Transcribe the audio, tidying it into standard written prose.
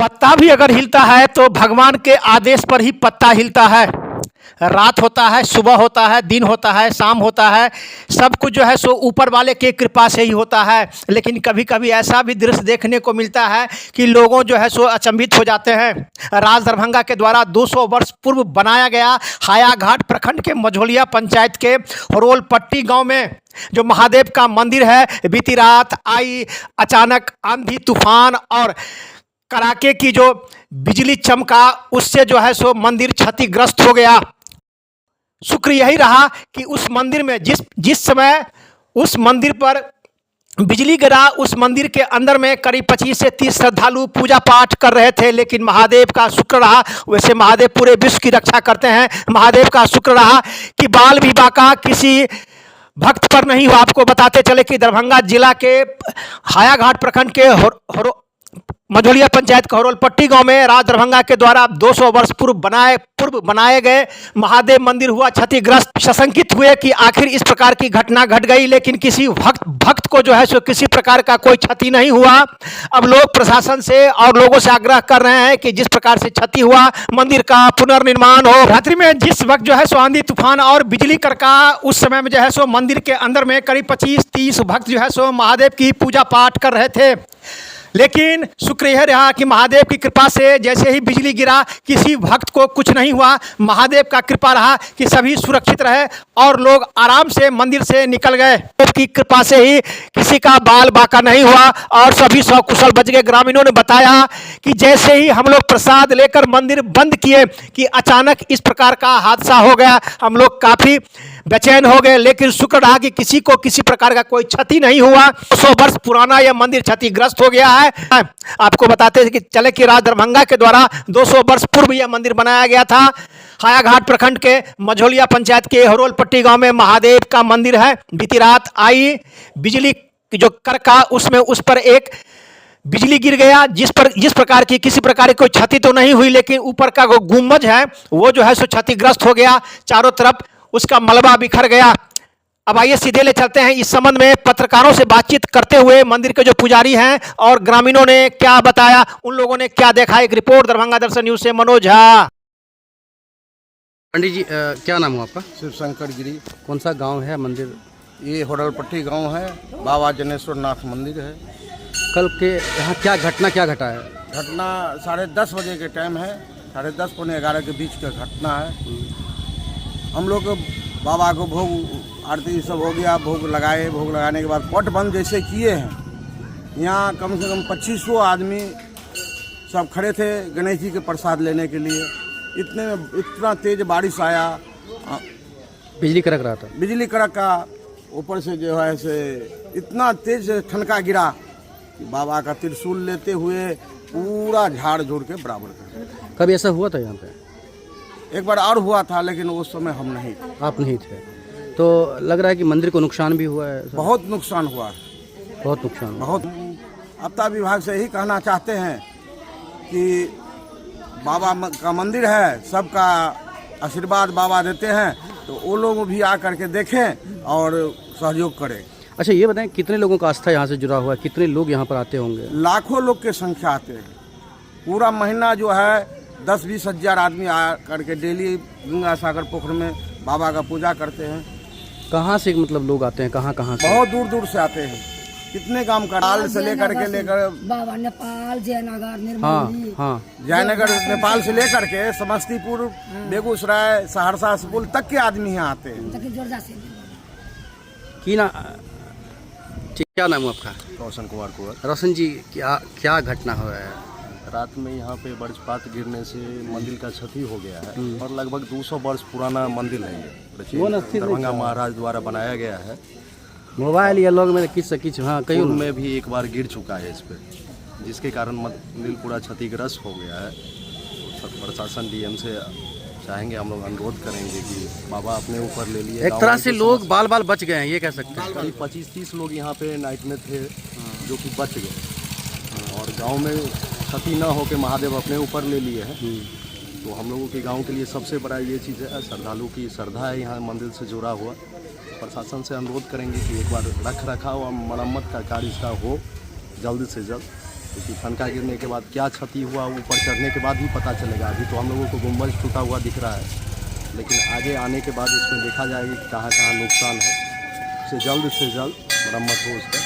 पत्ता भी अगर हिलता है तो भगवान के आदेश पर ही पत्ता हिलता है। रात होता है, सुबह होता है, दिन होता है, शाम होता है, सब कुछ जो है सो ऊपर वाले के कृपा से ही होता है। लेकिन कभी कभी ऐसा भी दृश्य देखने को मिलता है कि लोगों जो है सो अचंभित हो जाते हैं। राज दरभंगा के द्वारा 200 वर्ष पूर्व बनाया गया हायाघाट प्रखंड के मझोलिया पंचायत के हरोलपट्टी गांव में जो महादेव का मंदिर है, बीती रात आई अचानक आंधी तूफान और कड़ाके की जो बिजली चमका, उससे जो है सो मंदिर क्षतिग्रस्त हो गया। शुक्र यही रहा कि उस मंदिर में जिस समय उस मंदिर पर बिजली गिरा, उस मंदिर के अंदर में करीब 25 से 30 श्रद्धालु पूजा पाठ कर रहे थे। लेकिन महादेव का शुक्र रहा, वैसे महादेव पूरे विश्व की रक्षा करते हैं, महादेव का शुक्र रहा कि बाल विवाह का किसी भक्त पर नहीं हुआ। आपको बताते चले कि दरभंगा जिला के हायाघाट प्रखंड के मझोलिया पंचायत का हरोलपट्टी गांव में राज दरभंगा के द्वारा 200 वर्ष पूर्व बनाए गए महादेव मंदिर हुआ क्षतिग्रस्त। सशंकित हुए कि आखिर इस प्रकार की घटना घट गई, लेकिन किसी भक्त को जो है सो किसी प्रकार का कोई क्षति नहीं हुआ। अब लोग प्रशासन से और लोगों से आग्रह कर रहे हैं कि जिस प्रकार से क्षति हुआ मंदिर का पुनर्निर्माण हो। रात्रि में जिस वक्त जो है सो आंधी तूफान और बिजली कड़का, उस समय में जो है सो मंदिर के अंदर में करीब 25-30 भक्त जो है सो महादेव की पूजा पाठ कर रहे थे। लेकिन शुक्र यह रहा कि महादेव की कृपा से जैसे ही बिजली गिरा किसी भक्त को कुछ नहीं हुआ। महादेव का कृपा रहा कि सभी सुरक्षित रहे और लोग आराम से मंदिर से निकल गए। महादेव की कृपा से ही किसी का बाल बाका नहीं हुआ और सभी सकुशल बच गए। ग्रामीणों ने बताया कि जैसे ही हम लोग प्रसाद लेकर मंदिर बंद किए कि अचानक इस प्रकार का हादसा हो गया। हम लोग काफी बेचैन हो गए, लेकिन शुक्र रहा कि किसी को किसी प्रकार का कोई क्षति नहीं हुआ। 100 वर्ष पुराना यह मंदिर क्षतिग्रस्त हो गया है। आपको बताते कि चले कि राज दरभंगा के द्वारा 200 वर्ष पूर्व यह मंदिर बनाया गया था। हायाघाट प्रखंड के मझोलिया पंचायत के हरोलपट्टी गांव में महादेव का मंदिर है। बीती रात आई बिजली जो कड़का, उसमें उस पर एक बिजली गिर गया, जिस प्रकार की किसी प्रकार की कोई क्षति तो नहीं हुई, लेकिन ऊपर का वो गुंबज है वो जो है सो क्षतिग्रस्त हो गया, चारों तरफ उसका मलबा बिखर गया। अब आइए सीधे ले चलते हैं इस संबंध में पत्रकारों से बातचीत करते हुए मंदिर के जो पुजारी हैं और ग्रामीणों ने क्या बताया, उन लोगों ने क्या देखा। एक रिपोर्ट दरभंगा दर्शन न्यूज से मनोज झा। पंडित जी, क्या नाम है आपका? शिव शंकर गिरी। कौन सा गांव है मंदिर? ये हरोलपट्टी गांव है, बाबा जनेश्वर नाथ मंदिर है। कल के यहाँ क्या घटा है? घटना 10:30 बजे के टाइम है, 10:30 पौने 11 के बीच का घटना है। हम लोग बाबा को भोग आरती सब हो गया, भोग लगाने के बाद पट बंद जैसे किए हैं, यहाँ कम से कम 2500 आदमी सब खड़े थे गणेश जी के प्रसाद लेने के लिए। इतना तेज बारिश आया, बिजली कड़क रहा था। बिजली कड़का, ऊपर से जो है से इतना तेज ठनका गिरा कि बाबा का त्रिशूल लेते हुए पूरा झाड़ जोड़ के बराबर कर दिया। कभी ऐसा हुआ था यहाँ पे? एक बार और हुआ था, लेकिन उस समय हम नहीं थे। आप नहीं थे, तो लग रहा है कि मंदिर को नुकसान भी हुआ है। बहुत नुकसान हुआ, बहुत नुकसान, बहुत। आपदा विभाग से यही कहना चाहते हैं कि बाबा का मंदिर है, सबका आशीर्वाद बाबा देते हैं, तो वो लोग भी आकर के देखें और सहयोग करें। अच्छा, ये बताएं कितने लोगों का आस्था यहाँ से जुड़ा हुआ है, कितने लोग यहाँ पर आते होंगे? लाखों लोग की संख्या आते हैं। पूरा महीना जो है 10-20 हजार आदमी आ करके डेली गंगा सागर पोखर में बाबा का पूजा करते हैं। कहाँ से मतलब लोग आते हैं, कहाँ से? बहुत दूर दूर से आते हैं, कितने काम का नेपाल से लेकर बाबा, नेपाल, जयनगर, निर्मली। हाँ, जयनगर नेपाल से लेकर के समस्तीपुर, बेगूसराय, सहरसा, सुपौल तक के आदमी यहाँ आते हैं। क्या नाम है आपका? रोशन कुमार कुंवर। रोशन जी, क्या घटना हुआ है? रात में यहाँ पे वज्रपात गिरने से मंदिर का क्षति हो गया है और लगभग 200 वर्ष पुराना मंदिर है ये, दरभंगा महाराज द्वारा बनाया गया है। मोबाइल या लोग में किस हाँ कहीं में भी एक बार गिर चुका है इस पे, जिसके कारण मंदिर पूरा क्षतिग्रस्त हो गया है। प्रशासन डीएम से चाहेंगे, हम लोग अनुरोध करेंगे कि बाबा अपने ऊपर ले लिए। एक तरह से लोग बाल बच गए हैं, ये कह सकते हैं। करीब 25-30 लोग यहाँ पे नाइट में थे जो कि बच गए और गाँव में क्षति न हो के महादेव अपने ऊपर ले लिए हैं। तो हम लोगों के गांव के लिए सबसे बड़ा ये चीज़ है, श्रद्धालु की श्रद्धा है यहाँ मंदिर से जुड़ा हुआ। प्रशासन से अनुरोध करेंगे कि एक बार रख रखाव और मरम्मत का कार्य इसका हो जल्द से जल्द। क्योंकि ठनका गिरने के बाद क्या क्षति हुआ ऊपर चढ़ने के बाद ही पता चलेगा। अभी तो हम लोगों को गुंबज टूटा हुआ दिख रहा है, लेकिन आगे आने के बाद इसमें देखा जाएगा कि कहाँ कहाँ नुकसान है। इसे जल्द से जल्द मरम्मत हो उसका।